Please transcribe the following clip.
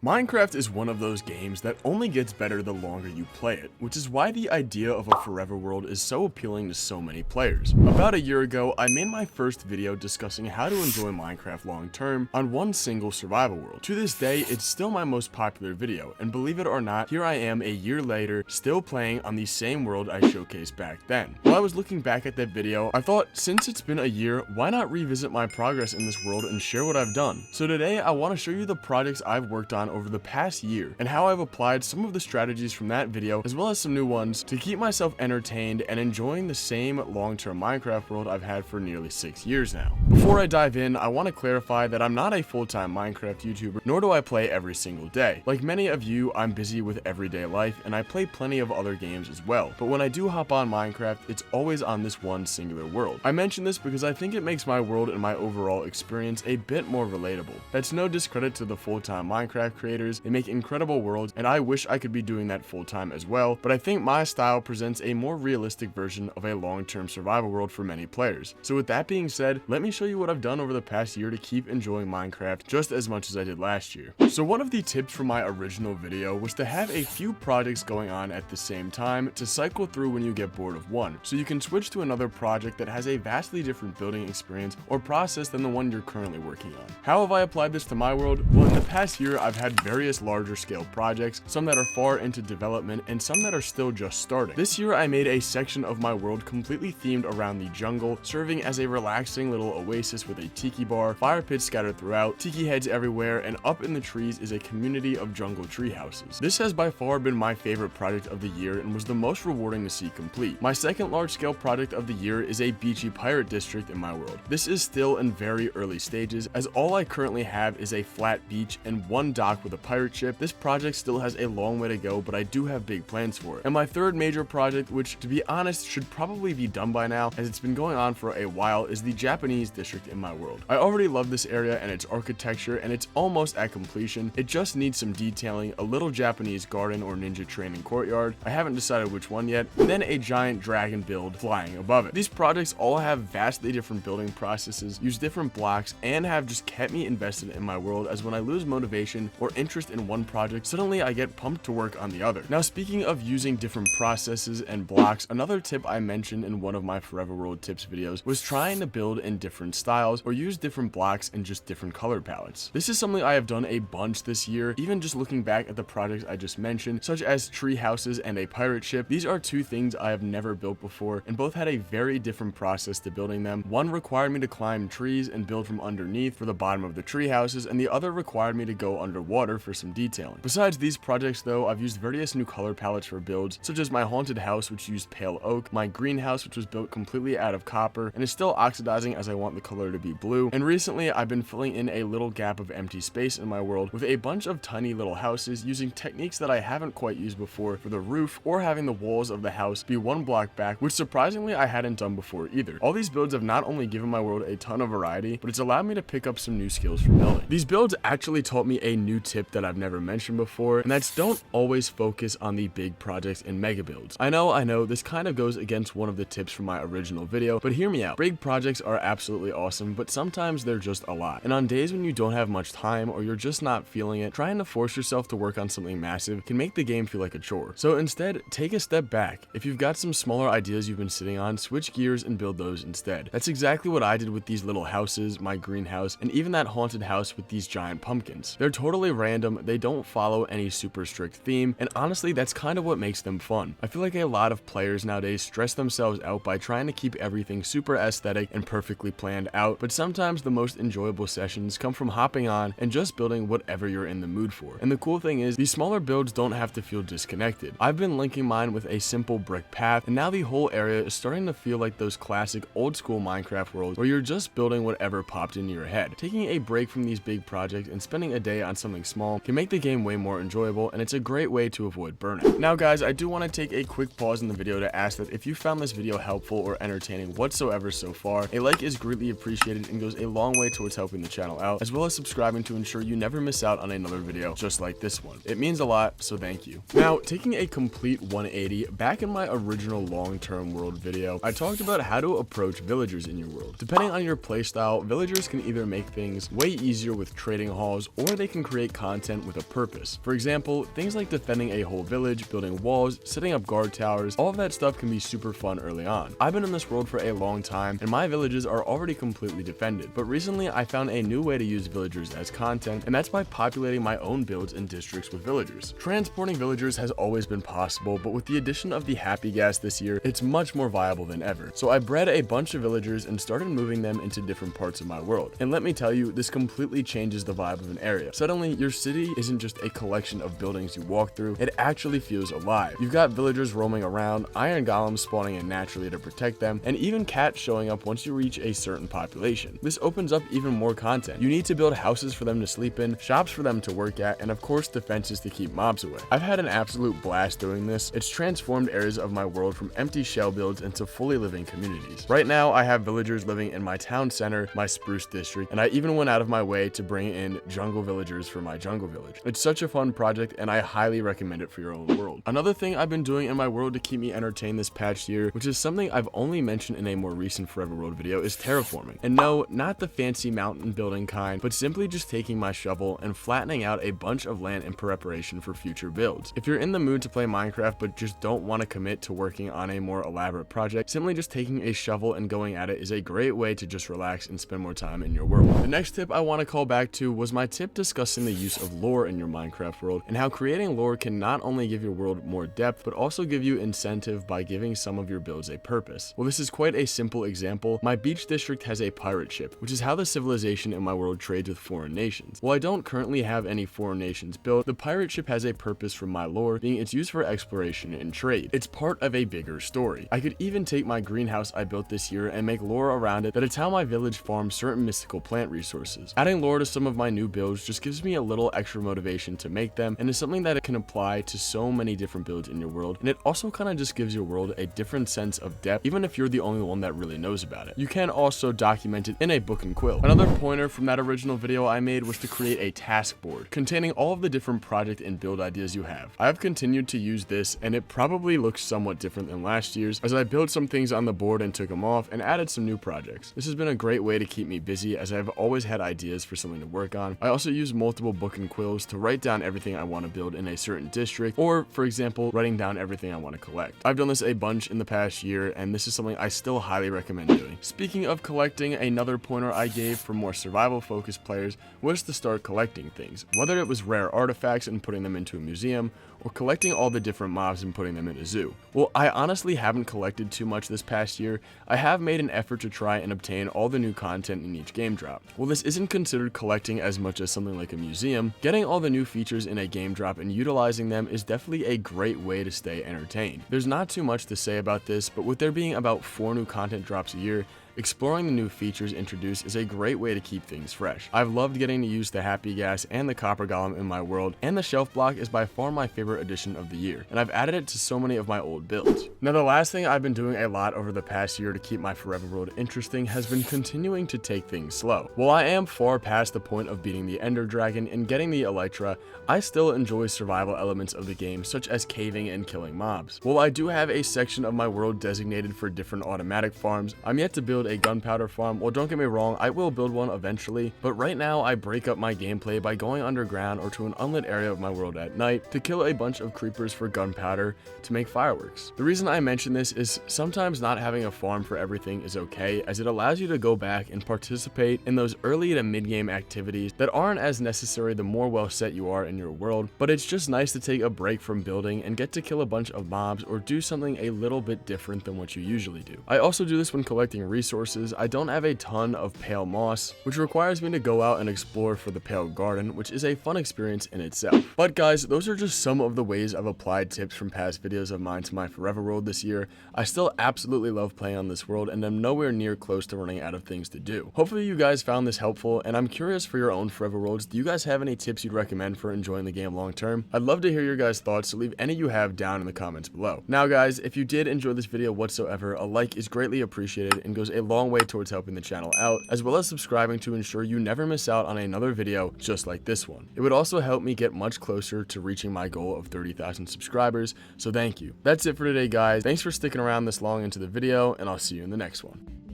Minecraft is one of those games that only gets better the longer you play it, which is why the idea of a forever world is so appealing to so many players. About a year ago, I made my first video discussing how to enjoy Minecraft long term on one single survival world. To this day, it's still my most popular video, and believe it or not, here I am a year later, still playing on the same world I showcased back then. While I was looking back at that video, I thought, since it's been a year, why not revisit my progress in this world and share what I've done? So today, I want to show you the projects I've worked on over the past year and how I've applied some of the strategies from that video as well as some new ones to keep myself entertained and enjoying the same long-term Minecraft world I've had for nearly 6 years now. Before I dive in, I want to clarify that I'm not a full-time Minecraft YouTuber, nor do I play every single day. Like many of you, I'm busy with everyday life and I play plenty of other games as well, but when I do hop on Minecraft, it's always on this one singular world. I mention this because I think it makes my world and my overall experience a bit more relatable. That's no discredit to the full-time Minecraft creators. They make incredible worlds, and I wish I could be doing that full-time as well, but I think my style presents a more realistic version of a long-term survival world for many players. So with that being said, let me show you what I've done over the past year to keep enjoying Minecraft just as much as I did last year. So one of the tips from my original video was to have a few projects going on at the same time to cycle through when you get bored of one, so you can switch to another project that has a vastly different building experience or process than the one you're currently working on. How have I applied this to my world? Well, in the past year, I've had various larger scale projects, some that are far into development and some that are still just starting. This year I made a section of my world completely themed around the jungle, serving as a relaxing little oasis with a tiki bar, fire pits scattered throughout, tiki heads everywhere, and up in the trees is a community of jungle tree houses. This has by far been my favorite project of the year and was the most rewarding to see complete. My second large scale project of the year is a beachy pirate district in my world. This is still in very early stages, as all I currently have is a flat beach and one dock with a pirate ship. This project still has a long way to go, but I do have big plans for it. And my third major project, which to be honest should probably be done by now as it's been going on for a while, is the Japanese district in my world. I already love this area and its architecture, and it's almost at completion. It just needs some detailing, a little Japanese garden or ninja training courtyard, I haven't decided which one yet, and then a giant dragon build flying above it. These projects all have vastly different building processes, use different blocks, and have just kept me invested in my world, as when I lose motivation or interest in one project, suddenly I get pumped to work on the other. Now, speaking of using different processes and blocks, another tip I mentioned in one of my Forever World tips videos was trying to build in different styles or use different blocks and just different color palettes. This is something I have done a bunch this year, even just looking back at the projects I just mentioned, such as tree houses and a pirate ship. These are two things I have never built before, and both had a very different process to building them. One required me to climb trees and build from underneath for the bottom of the tree houses, and the other required me to go underwater for some detailing. Besides these projects though, I've used various new color palettes for builds, such as my haunted house, which used pale oak, my greenhouse, which was built completely out of copper and is still oxidizing as I want the color to be blue, and recently I've been filling in a little gap of empty space in my world with a bunch of tiny little houses using techniques that I haven't quite used before for the roof, or having the walls of the house be one block back, which surprisingly I hadn't done before either. All these builds have not only given my world a ton of variety, but it's allowed me to pick up some new skills for building. These builds actually taught me a new tip that I've never mentioned before, and that's don't always focus on the big projects and mega builds. I know, this kind of goes against one of the tips from my original video, but hear me out. Big projects are absolutely awesome, but sometimes they're just a lot. And on days when you don't have much time or you're just not feeling it, trying to force yourself to work on something massive can make the game feel like a chore. So instead, take a step back. If you've got some smaller ideas you've been sitting on, switch gears and build those instead. That's exactly what I did with these little houses, my greenhouse, and even that haunted house with these giant pumpkins. They're totally random, they don't follow any super strict theme, and honestly that's kind of what makes them fun. I feel like a lot of players nowadays stress themselves out by trying to keep everything super aesthetic and perfectly planned out, but sometimes the most enjoyable sessions come from hopping on and just building whatever you're in the mood for. And the cool thing is, these smaller builds don't have to feel disconnected. I've been linking mine with a simple brick path, and now the whole area is starting to feel like those classic old school Minecraft worlds where you're just building whatever popped into your head. Taking a break from these big projects and spending a day on something small can make the game way more enjoyable, and it's a great way to avoid burnout. Now guys, I do want to take a quick pause in the video to ask that if you found this video helpful or entertaining whatsoever so far, a like is greatly appreciated and goes a long way towards helping the channel out, as well as subscribing to ensure you never miss out on another video just like this one. It means a lot, so thank you. Now, taking a complete 180, back in my original long-term world video, I talked about how to approach villagers in your world. Depending on your playstyle, villagers can either make things way easier with trading halls, or they can create create content with a purpose. For example, things like defending a whole village, building walls, setting up guard towers, all of that stuff can be super fun early on. I've been in this world for a long time, and my villages are already completely defended, but recently I found a new way to use villagers as content, and that's by populating my own builds and districts with villagers. Transporting villagers has always been possible, but with the addition of the happy gas this year, it's much more viable than ever. So I bred a bunch of villagers and started moving them into different parts of my world. And let me tell you, this completely changes the vibe of an area. Suddenly, your city isn't just a collection of buildings you walk through, it actually feels alive. You've got villagers roaming around, iron golems spawning in naturally to protect them, and even cats showing up once you reach a certain population. This opens up even more content. You need to build houses for them to sleep in, shops for them to work at, and of course defenses to keep mobs away. I've had an absolute blast doing this. It's transformed areas of my world from empty shell builds into fully living communities. Right now, I have villagers living in my town center, my spruce district, and I even went out of my way to bring in jungle villagers for my jungle village. It's such a fun project, and I highly recommend it for your own world. Another thing I've been doing in my world to keep me entertained this past year, which is something I've only mentioned in a more recent Forever World video, is terraforming. And no, not the fancy mountain building kind, but simply just taking my shovel and flattening out a bunch of land in preparation for future builds. If you're in the mood to play Minecraft but just don't want to commit to working on a more elaborate project, simply just taking a shovel and going at it is a great way to just relax and spend more time in your world. The next tip I want to call back to was my tip discussing the use of lore in your Minecraft world and how creating lore can not only give your world more depth but also give you incentive by giving some of your builds a purpose. Well, this is quite a simple example. My beach district has a pirate ship, which is how the civilization in my world trades with foreign nations. While I don't currently have any foreign nations built, the pirate ship has a purpose from my lore, being its use for exploration and trade. It's part of a bigger story. I could even take my greenhouse I built this year and make lore around it that it's how my village farms certain mystical plant resources. Adding lore to some of my new builds just gives me a little extra motivation to make them, and is something that it can apply to so many different builds in your world, and it also kind of just gives your world a different sense of depth, even if you're the only one that really knows about it. You can also document it in a book and quill. Another pointer from that original video I made was to create a task board containing all of the different project and build ideas you have. I have continued to use this, and it probably looks somewhat different than last year's, as I built some things on the board and took them off and added some new projects. This has been a great way to keep me busy, as I've always had ideas for something to work on. I also use multiple book and quills to write down everything I want to build in a certain district, or for example, writing down everything I want to collect. I've done this a bunch in the past year, and this is something I still highly recommend doing. Speaking of collecting, another pointer I gave for more survival focused players was to start collecting things, whether it was rare artifacts and putting them into a museum, or collecting all the different mobs and putting them in a zoo. Well, I honestly haven't collected too much this past year. I have made an effort to try and obtain all the new content in each game drop. While this isn't considered collecting as much as something like a museum, getting all the new features in a game drop and utilizing them is definitely a great way to stay entertained. There's not too much to say about this, but with there being about 4 new content drops a year, exploring the new features introduced is a great way to keep things fresh. I've loved getting to use the happy gas and the copper golem in my world, and the shelf block is by far my favorite addition of the year, and I've added it to so many of my old builds. Now, the last thing I've been doing a lot over the past year to keep my Forever World interesting has been continuing to take things slow. While I am far past the point of beating the Ender Dragon and getting the Elytra, I still enjoy survival elements of the game, such as caving and killing mobs. While I do have a section of my world designated for different automatic farms, I'm yet to build a gunpowder farm. Well, don't get me wrong, I will build one eventually, but right now I break up my gameplay by going underground or to an unlit area of my world at night to kill a bunch of creepers for gunpowder to make fireworks. The reason I mention this is sometimes not having a farm for everything is okay, as it allows you to go back and participate in those early to mid-game activities that aren't as necessary the more well set you are in your world, but it's just nice to take a break from building and get to kill a bunch of mobs or do something a little bit different than what you usually do. I also do this when collecting resources. I don't have a ton of pale moss, which requires me to go out and explore for the pale garden, which is a fun experience in itself. But guys, those are just some of the ways I've applied tips from past videos of mine to my Forever World this year. I still absolutely love playing on this world, and I'm nowhere near close to running out of things to do. Hopefully you guys found this helpful, and I'm curious for your own Forever Worlds. Do you guys have any tips you'd recommend for enjoying the game long term? I'd love to hear your guys' thoughts, so leave any you have down in the comments below. Now guys, if you did enjoy this video whatsoever, a like is greatly appreciated and goes a long way towards helping the channel out, as well as subscribing to ensure you never miss out on another video just like this one. It would also help me get much closer to reaching my goal of 30,000 subscribers, so thank you. That's it for today guys. Thanks for sticking around this long into the video, and I'll see you in the next one.